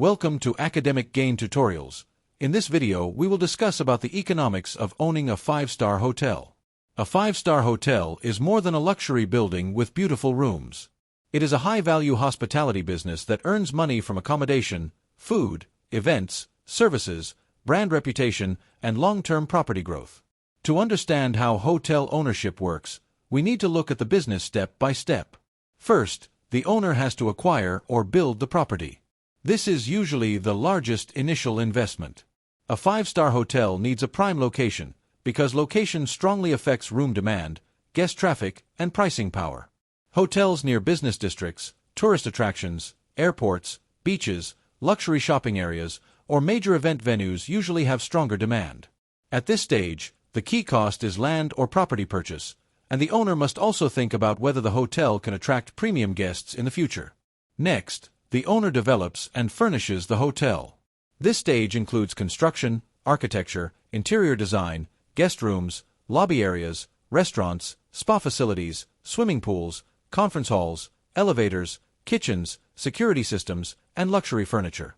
Welcome to Academic Gain Tutorials. In this video, we will discuss about the economics of owning a 5-star hotel. A 5-star hotel is more than a luxury building with beautiful rooms. It is a high-value hospitality business that earns money from accommodation, food, events, services, brand reputation, and long-term property growth. To understand how hotel ownership works, we need to look at the business step by step. First, the owner has to acquire or build the property. This is usually the largest initial investment. A 5-star hotel needs a prime location, because location strongly affects room demand, guest traffic, and pricing power. Hotels near business districts, tourist attractions, airports, beaches, luxury shopping areas, or major event venues usually have stronger demand. At this stage, the key cost is land or property purchase, and the owner must also think about whether the hotel can attract premium guests in the future. Next, the owner develops and furnishes the hotel. This stage includes construction, architecture, interior design, guest rooms, lobby areas, restaurants, spa facilities, swimming pools, conference halls, elevators, kitchens, security systems, and luxury furniture.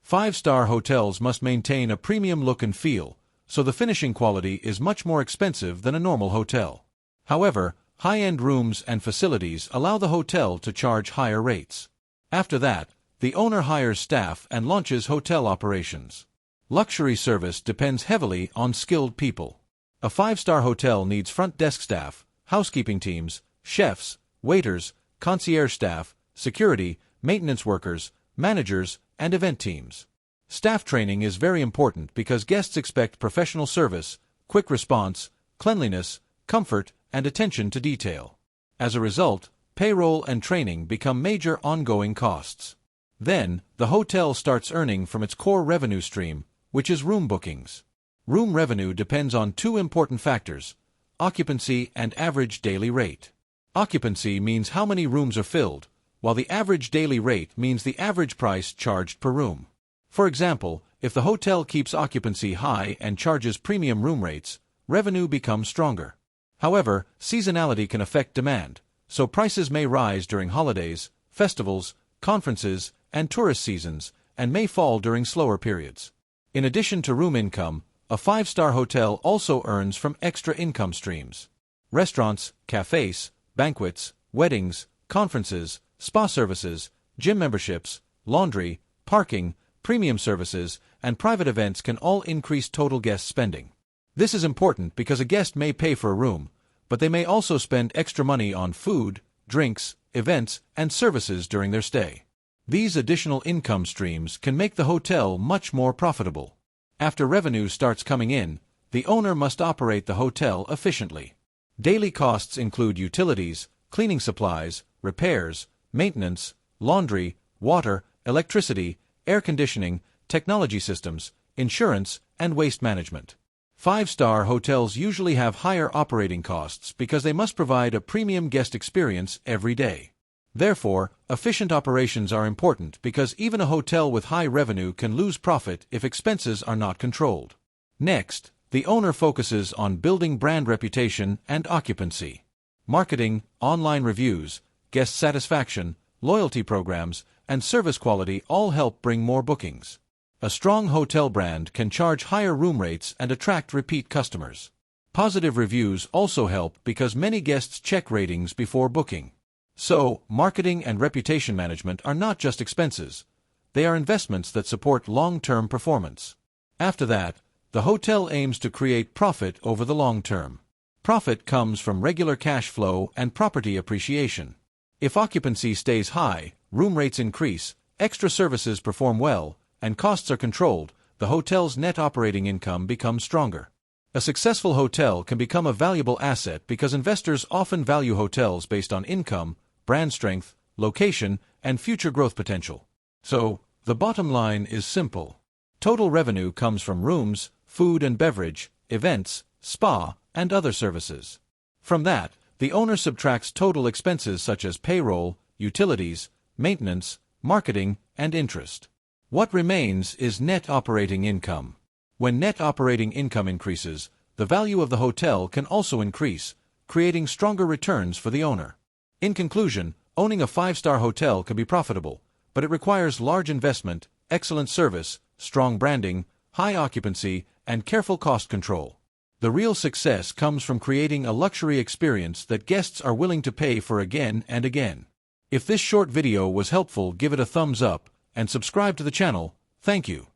5-star hotels must maintain a premium look and feel, so the finishing quality is much more expensive than a normal hotel. However, high-end rooms and facilities allow the hotel to charge higher rates. After that, the owner hires staff and launches hotel operations. Luxury service depends heavily on skilled people. A 5-star hotel needs front desk staff, housekeeping teams, chefs, waiters, concierge staff, security, maintenance workers, managers, and event teams. Staff training is very important because guests expect professional service, quick response, cleanliness, comfort, and attention to detail. As a result, payroll and training become major ongoing costs. Then, the hotel starts earning from its core revenue stream, which is room bookings. Room revenue depends on two important factors: occupancy and average daily rate. Occupancy means how many rooms are filled, while the average daily rate means the average price charged per room. For example, if the hotel keeps occupancy high and charges premium room rates, revenue becomes stronger. However, seasonality can affect demand, so prices may rise during holidays, festivals, conferences, and tourist seasons, and may fall during slower periods. In addition to room income, a 5-star hotel also earns from extra income streams. Restaurants, cafes, banquets, weddings, conferences, spa services, gym memberships, laundry, parking, premium services, and private events can all increase total guest spending. This is important because a guest may pay for a room, but they may also spend extra money on food, drinks, events, and services during their stay. These additional income streams can make the hotel much more profitable. After revenue starts coming in, the owner must operate the hotel efficiently. Daily costs include utilities, cleaning supplies, repairs, maintenance, laundry, water, electricity, air conditioning, technology systems, insurance, and waste management. 5-star hotels usually have higher operating costs because they must provide a premium guest experience every day. Therefore, efficient operations are important because even a hotel with high revenue can lose profit if expenses are not controlled. Next, the owner focuses on building brand reputation and occupancy. Marketing, online reviews, guest satisfaction, loyalty programs, and service quality all help bring more bookings. A strong hotel brand can charge higher room rates and attract repeat customers. Positive reviews also help because many guests check ratings before booking. So, marketing and reputation management are not just expenses. They are investments that support long-term performance. After that, the hotel aims to create profit over the long term. Profit comes from regular cash flow and property appreciation. If occupancy stays high, room rates increase, extra services perform well, and costs are controlled, the hotel's net operating income becomes stronger. A successful hotel can become a valuable asset because investors often value hotels based on income, brand strength, location, and future growth potential. So, the bottom line is simple. Total revenue comes from rooms, food and beverage, events, spa, and other services. From that, the owner subtracts total expenses such as payroll, utilities, maintenance, marketing, and interest. What remains is net operating income. When net operating income increases, the value of the hotel can also increase, creating stronger returns for the owner. In conclusion, owning a 5-star hotel can be profitable, but it requires large investment, excellent service, strong branding, high occupancy, and careful cost control. The real success comes from creating a luxury experience that guests are willing to pay for again and again. If this short video was helpful, give it a thumbs up and subscribe to the channel. Thank you.